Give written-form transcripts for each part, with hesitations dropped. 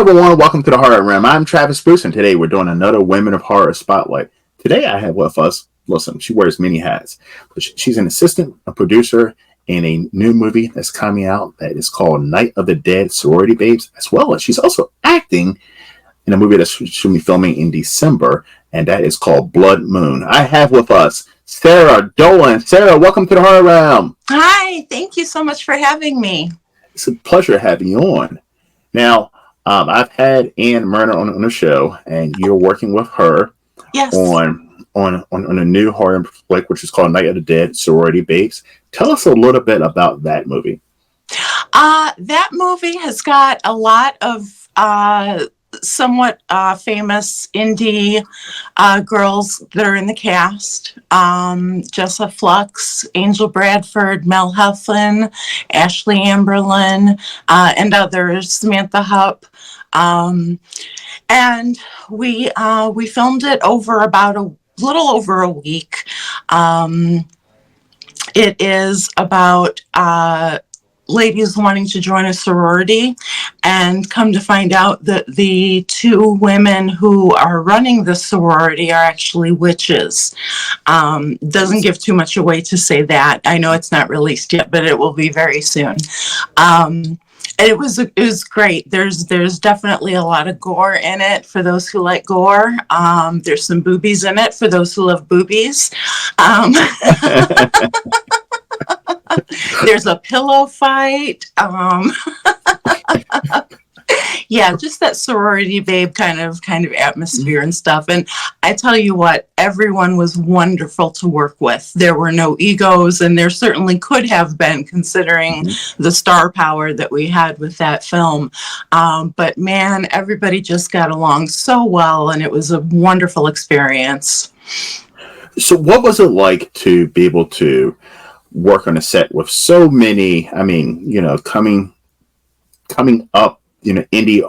everyone. Welcome to the Horror Room. I'm Travis Bruce, and today we're doing another Women of Horror Spotlight. Today I have with us, listen, she wears many hats, but she's an assistant, a producer in a new movie that's coming out that is called Night of the Dead, Sorority Babes, as well as she's also acting in a movie that she'll be filming in December, and that is called Blood Moon. I have with us Sarah Dolan. Sarah, welcome to the Horror Room. Hi, thank you so much for having me. It's a pleasure having you on. Now, I've had Ann Murner on the show, and you're working with her Yes. on a new horror flick, which is called Night of the Dead, Sorority Babes. Tell us a little bit about that movie. That movie has got a lot of somewhat famous indie girls that are in the cast. Jessa Flux, Angel Bradford, Mel Heflin, Ashley Amberlin, and others, Samantha Hupp. And we filmed it over about a little over a week. It is about ladies wanting to join a sorority, and come to find out that the two women who are running the sorority are actually witches. Doesn't give too much away to say that. I know it's not released yet, but it will be very soon. It was great. There's definitely a lot of gore in it for those who like gore. There's some boobies in it for those who love boobies. There's a pillow fight. Yeah, just that sorority babe kind of atmosphere and stuff. And I tell you what, everyone was wonderful to work with. There were no egos, and there certainly could have been, considering the star power that we had with that film. But man, everybody just got along so well, and it was a wonderful experience. So what was it like to be able to work on a set with so many, coming up, indie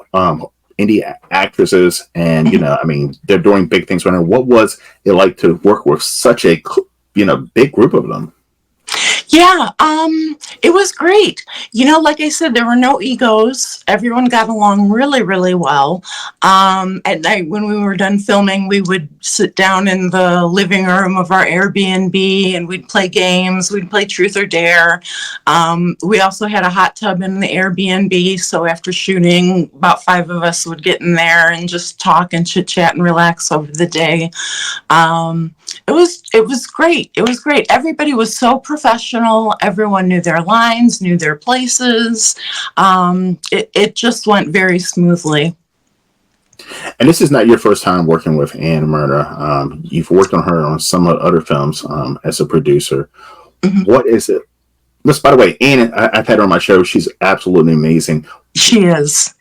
actresses, and they're doing big things right now. What was it like to work with such a big group of them? Yeah, it was great. Like I said, there were no egos. Everyone got along really, really well. At night when we were done filming, we would sit down in the living room of our Airbnb and we'd play games. We'd play Truth or Dare. We also had a hot tub in the Airbnb, so after shooting, about 5 of us would get in there and just talk and chit chat and relax over the day. It was great. It was great. Everybody was so professional. Everyone knew their lines, knew their places. It just went very smoothly. And this is not your first time working with Ann Murner. You've worked on her on some other films as a producer. Mm-hmm. What is it? By the way, Ann, I've had her on my show. She's absolutely amazing. She is.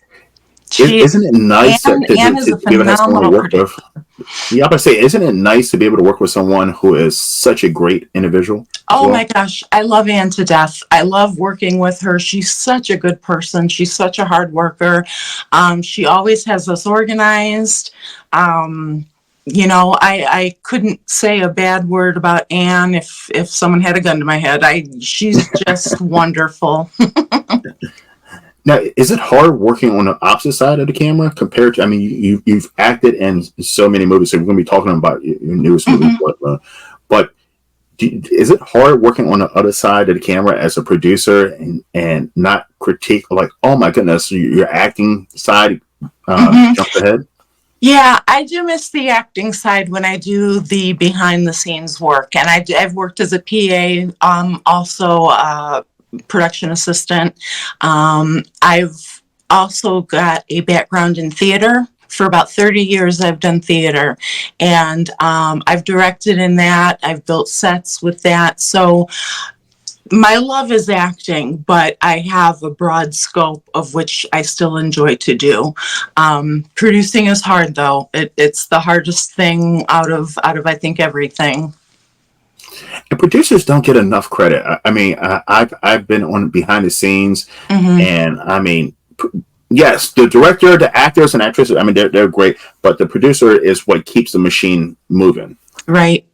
Isn't it nice Ann is a phenomenal producer. Yeah, I say, isn't it nice to be able to work with someone who is such a great individual? Oh my gosh, I love Ann to death. I love working with her. She's such a good person. She's such a hard worker. She always has us organized. I couldn't say a bad word about Ann if someone had a gun to my head. She's just wonderful. Now, is it hard working on the opposite side of the camera compared to, you've acted in so many movies, so we're going to be talking about your newest movie, but is it hard working on the other side of the camera as a producer and not critique, like, oh my goodness, your acting side jumped ahead? Yeah, I do miss the acting side when I do the behind the scenes work. And I've worked as a PA, also production assistant. I've also got a background in theater. For about 30 years, I've done theater, and I've directed in that. I've built sets with that. So my love is acting, but I have a broad scope of which I still enjoy to do. Producing is hard, though. It's the hardest thing out of I think everything. And producers don't get enough credit. I've been on behind the scenes, and yes, the director, the actors and actresses, they're great, but the producer is what keeps the machine moving. Right.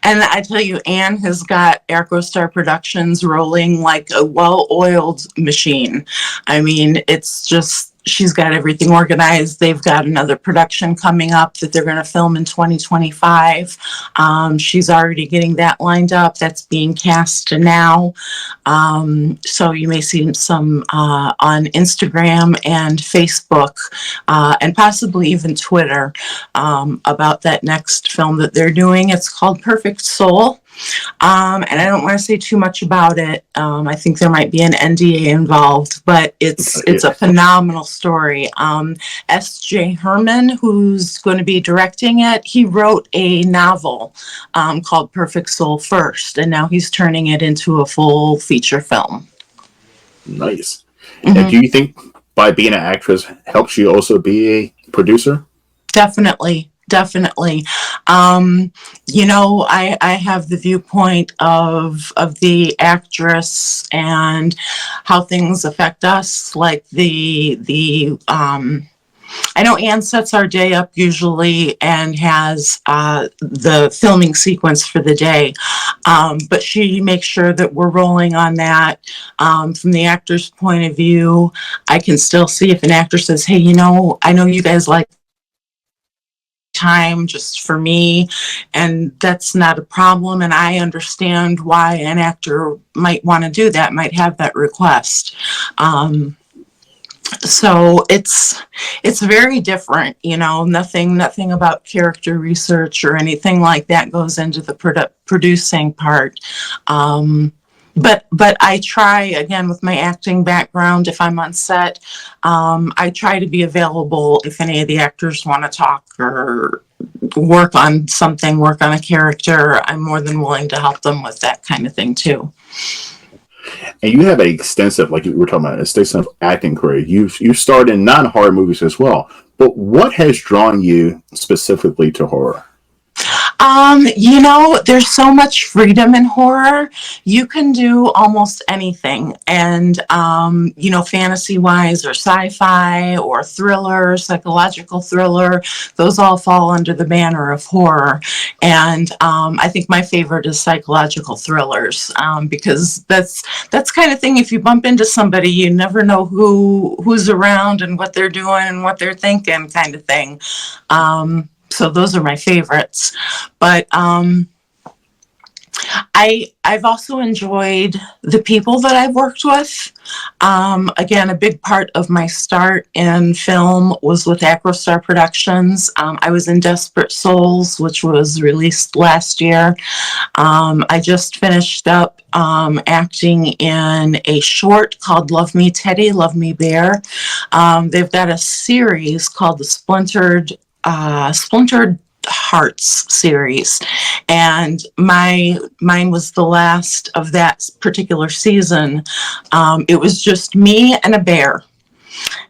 And I tell you, Ann has got Arcostar Productions rolling like a well-oiled machine. It's just she's got everything organized. They've got another production coming up that they're going to film in 2025. She's already getting that lined up. That's being cast now. So you may see some on Instagram and Facebook, and possibly even Twitter, about that next film that they're doing. It's called Perfect Soul. And I don't want to say too much about it. I think there might be an NDA involved, but it's a phenomenal story. S.J. Herman, who's going to be directing it, he wrote a novel called Perfect Soul first, and now he's turning it into a full feature film. Nice. And do you think by being an actress helps you also be a producer? Definitely. I have the viewpoint of the actress and how things affect us. Like I know Anne sets our day up usually and has the filming sequence for the day, but she makes sure that we're rolling on that. From the actor's point of view, I can still see if an actor says, hey, I know you guys like time just for me, and that's not a problem, and I understand why an actor might want to do that, might have that request. So it's very different, nothing about character research or anything like that goes into the producing part. But I try, again, with my acting background, if I'm on set, I try to be available if any of the actors want to talk or work on something, work on a character. I'm more than willing to help them with that kind of thing too. And you have an extensive, like you were talking about, extensive acting career. You starred in non-horror movies as well. But what has drawn you specifically to horror? There's so much freedom in horror. You can do almost anything. And, fantasy wise or sci-fi or thriller, psychological thriller, those all fall under the banner of horror. And I think my favorite is psychological thrillers, because that's kind of thing. If you bump into somebody, you never know who's around and what they're doing and what they're thinking, kind of thing. So those are my favorites. But I've also enjoyed the people that I've worked with. Again, a big part of my start in film was with Acrostar Productions. I was in Desperate Souls, which was released last year. I just finished up acting in a short called Love Me Teddy, Love Me Bear. They've got a series called the Splintered Hearts series, and mine was the last of that particular season. It was just me and a bear,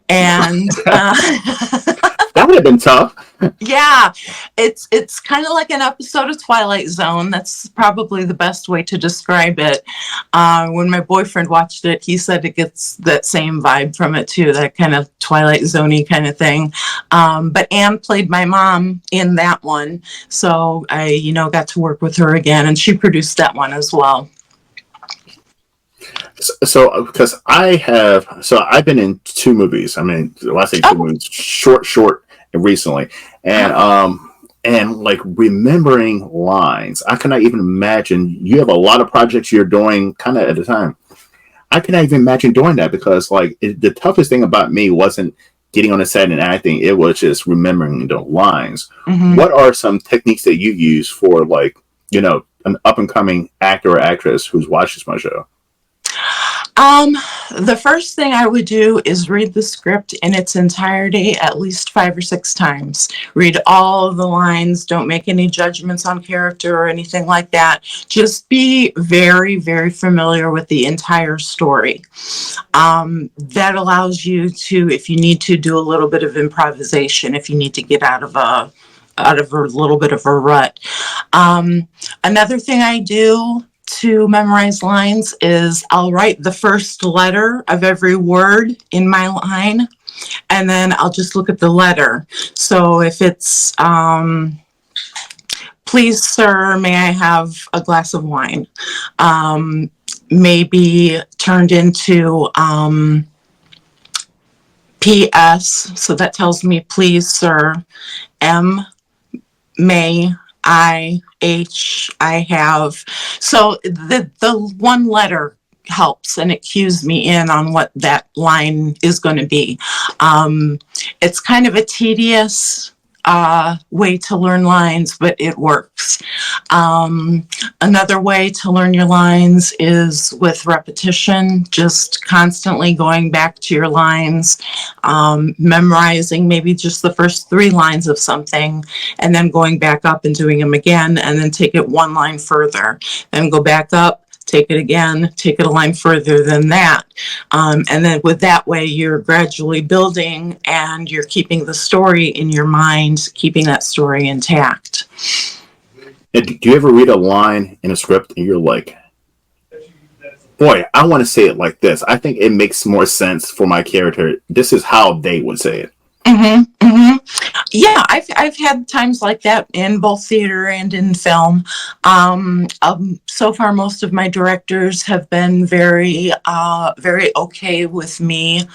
and that would have been tough. Yeah, it's kind of like an episode of Twilight Zone. That's probably the best way to describe it. When my boyfriend watched it, he said it gets that same vibe from it too, that kind of Twilight Zone-y kind of thing. But Anne played my mom in that one, so I, got to work with her again, and she produced that one as well. So, because I've been in two movies. I mean, when I say two movies, short, recently, and like remembering lines, I cannot even imagine. You have a lot of projects you're doing kind of at a time. I cannot even imagine doing that because, the toughest thing about me wasn't getting on a set and acting; it was just remembering the lines. Mm-hmm. What are some techniques that you use for, an up and coming actor or actress who's watches my show? The first thing I would do is read the script in its entirety at least 5 or 6 times. Read all of the lines. Don't make any judgments on character or anything like that. Just be very, very familiar with the entire story. That allows you to, if you need to, do a little bit of improvisation, if you need to get out of a little bit of a rut. Another thing I do to memorize lines is I'll write the first letter of every word in my line, and then I'll just look at the letter. So if it's, please, sir, may I have a glass of wine? Maybe turned into, P.S. So that tells me, please, sir. M. May I have. So the one letter helps, and it cues me in on what that line is going to be. It's kind of a tedious way to learn lines, but it works. Another way to learn your lines is with repetition, just constantly going back to your lines, memorizing maybe just the first 3 lines of something, and then going back up and doing them again, and then take it 1 line further, then go back up, take it again, take it a line further than that. And then with that way, you're gradually building and you're keeping the story in your mind, keeping that story intact. And do you ever read a line in a script and you're like, boy, I want to say it like this. I think it makes more sense for my character. This is how they would say it. Yeah, I've had times like that in both theater and in film. So far, most of my directors have been very okay with me,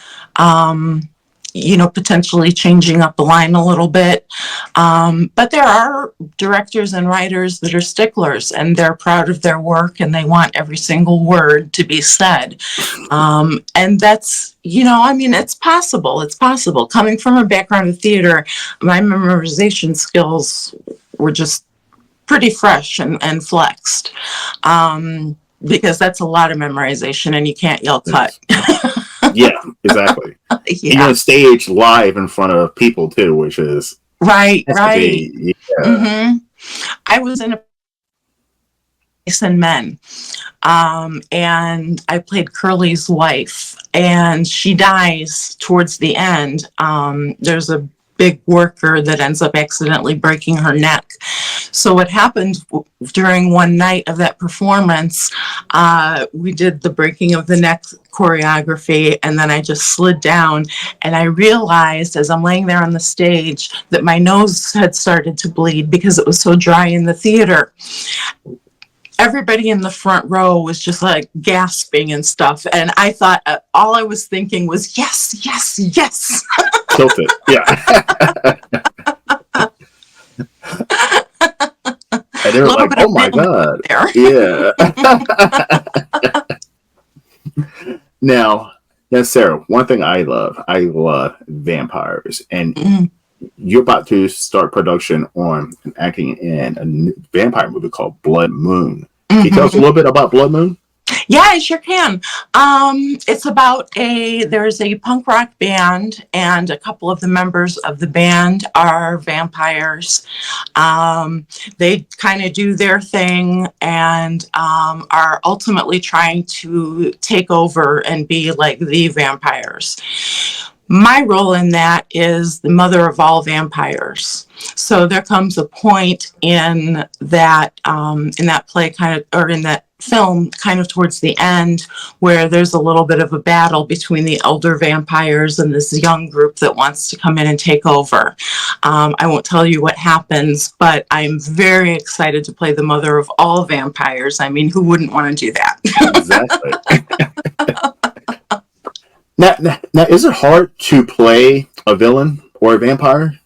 potentially changing up the line a little bit. But there are directors and writers that are sticklers, and they're proud of their work, and they want every single word to be said. And that's, it's possible. It's possible. Coming from a background of theater, my memorization skills were just pretty fresh and flexed. Because that's a lot of memorization, and you can't yell cut. Yeah, exactly. Yeah. And you're on stage live in front of people too, which is right. Yeah. I was in a and Men, and I played Curly's wife, and she dies towards the end. There's a big worker that ends up accidentally breaking her neck. So what happened during one night of that performance, we did the breaking of the neck choreography, and then I just slid down, and I realized as I'm laying there on the stage that my nose had started to bleed because it was so dry in the theater. Everybody in the front row was just like gasping and stuff. And I thought, all I was thinking was, yes, yes, yes. Tilt it. Yeah. And they were like, oh my God. Yeah. Now, Sarah, one thing I love vampires. And you're about to start production on and acting in a new vampire movie called Blood Moon. Can you tell us a little bit about Blood Moon? Yeah, I sure can. It's about there's a punk rock band, and a couple of the members of the band are vampires. They kind of do their thing and are ultimately trying to take over and be like the vampires. My role in that is the mother of all vampires. So there comes a point in that play in that film kind of towards the end where there's a little bit of a battle between the elder vampires and this young group that wants to come in and take over. I won't tell you what happens, but I'm very excited to play the mother of all vampires. I mean, who wouldn't want to do that? Exactly. Now, is it hard to play a villain or a vampire?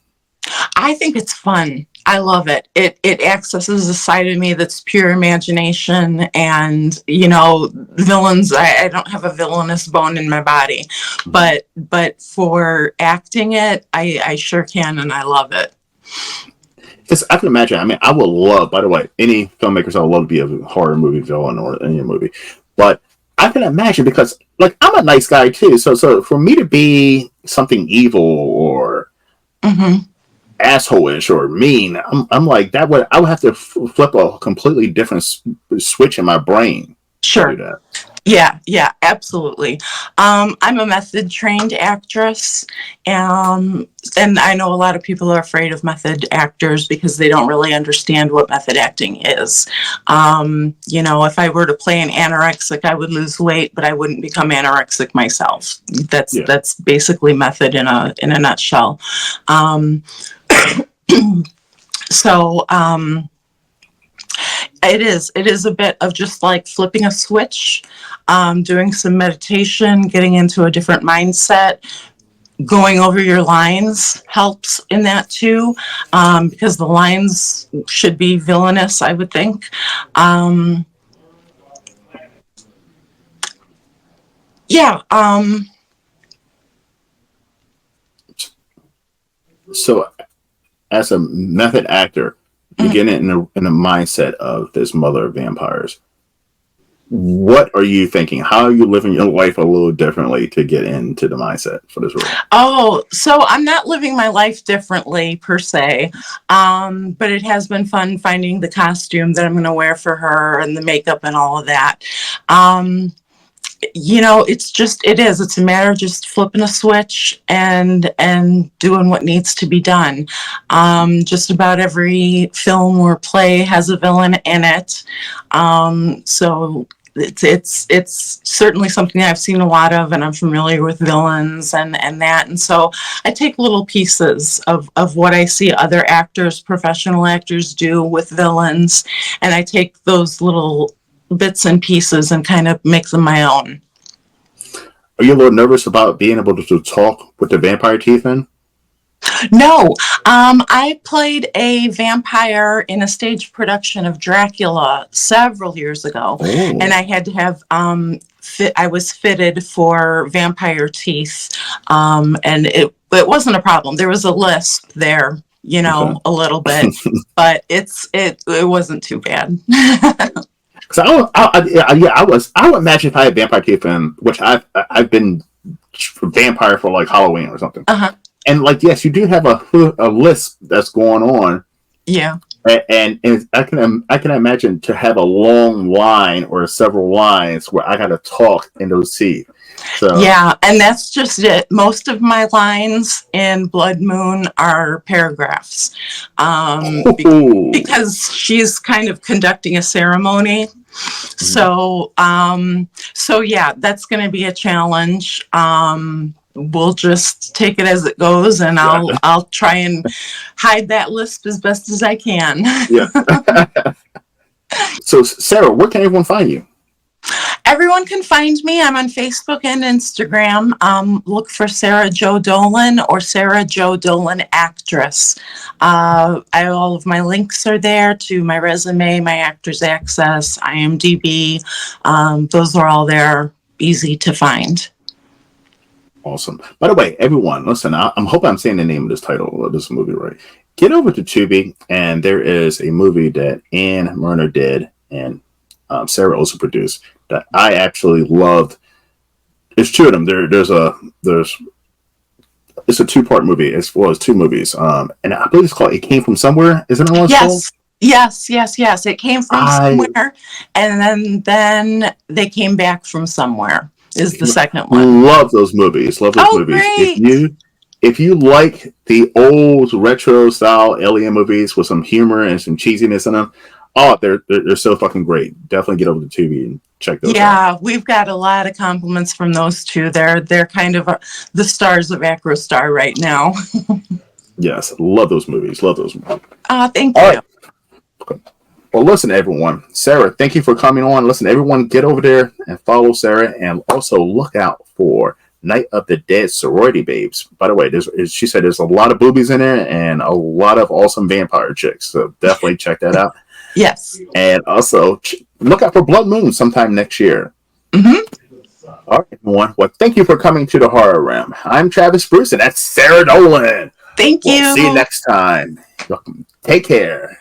I think it's fun. I love it. It accesses a side of me that's pure imagination, and villains. I don't have a villainous bone in my body, but for acting it, I sure can, and I love it. Because I can imagine. I mean, I would love. By the way, any filmmakers, I would love to be a horror movie villain or any movie, but I can imagine because, like, I'm a nice guy too. So for me to be something evil or asshole-ish or mean, I'm like that. I would have to flip a completely different switch in my brain. Sure. To do that. Yeah, absolutely. I'm a method trained actress, and I know a lot of people are afraid of method actors because they don't really understand what method acting is. If I were to play an anorexic, I would lose weight, but I wouldn't become anorexic myself. That's basically method in a nutshell. It is a bit of just like flipping a switch, doing some meditation, getting into a different mindset, going over your lines helps in that too, because the lines should be villainous, I would think. Um, yeah. So, as a method actor, you get in the mindset of this mother of vampires. What are you thinking? How are you living your life a little differently to get into the mindset for this role? Oh, so I'm not living my life differently per se, but it has been fun finding the costume that I'm going to wear for her and the makeup and all of that. Um, it's a matter of just flipping a switch and doing what needs to be done. Just about every film or play has a villain in it. So it's certainly something I've seen a lot of, and I'm familiar with villains and that. And so I take little pieces of what I see other actors, professional actors do with villains, and I take those little bits and pieces and kind of make them my own. Are you a little nervous about being able to talk with the vampire teeth in? No, I played a vampire in a stage production of Dracula several years ago, and Oh, I had to have I was fitted for vampire teeth, and it wasn't a problem. There was a lisp there, okay. a little bit, but it wasn't too bad. Because I would imagine if I had vampire teeth in, which I've been vampire for like Halloween or something. Uh-huh. And like, yes, you do have a list that's going on, Yeah. and I can imagine to have a long line or several lines where I got to talk in those teeth. So, Yeah, and that's just it. Most of my lines in Blood Moon are paragraphs, because she's kind of conducting a ceremony. So yeah, that's going to be a challenge. We'll just take it as it goes, and I'll try and hide that lisp as best as I can. yeah. So, Sarah, where can everyone find you? Everyone can find me. I'm on Facebook and Instagram. Look for Sarah Jo Dolan or Sarah Jo Dolan Actress. All of my links are there to my resume, my Actors Access, IMDb. Those are all there, easy to find. Awesome. By the way, everyone, listen, I'm hoping I'm saying the name of this title of this movie right. Get over to Tubi, and there is a movie that Anne Murner did, and Sarah also produced, that I actually loved. It's two of them. There's it's a two-part movie as well as two movies. And I believe it's called "It Came from Somewhere." Isn't that what it's called? Yes. It came from I somewhere, and then they came back from somewhere. Is the second one? love those movies. Love those Oh, movies. great! If you like the old retro style alien movies with some humor and some cheesiness in them, oh, they're so fucking great. Definitely get over to TV and check those out. Yeah, we've got a lot of compliments from those two. They're kind of the stars of AcroStar right now. Yes, love those movies. Love those movies. Thank All you. right. Well, listen, everyone. Sarah, thank you for coming on. Listen, everyone, get over there and follow Sarah, and also look out for Night of the Dead Sorority Babes. By the way, she said there's a lot of boobies in there and a lot of awesome vampire chicks. So definitely check that out. Yes. And also look out for Blood Moon sometime next year. Mm-hmm. All right, everyone. Well, thank you for coming to the Horror Realm. I'm Travis Bruce, and that's Sarah Dolan. Thank We'll see you you. next time. Take care.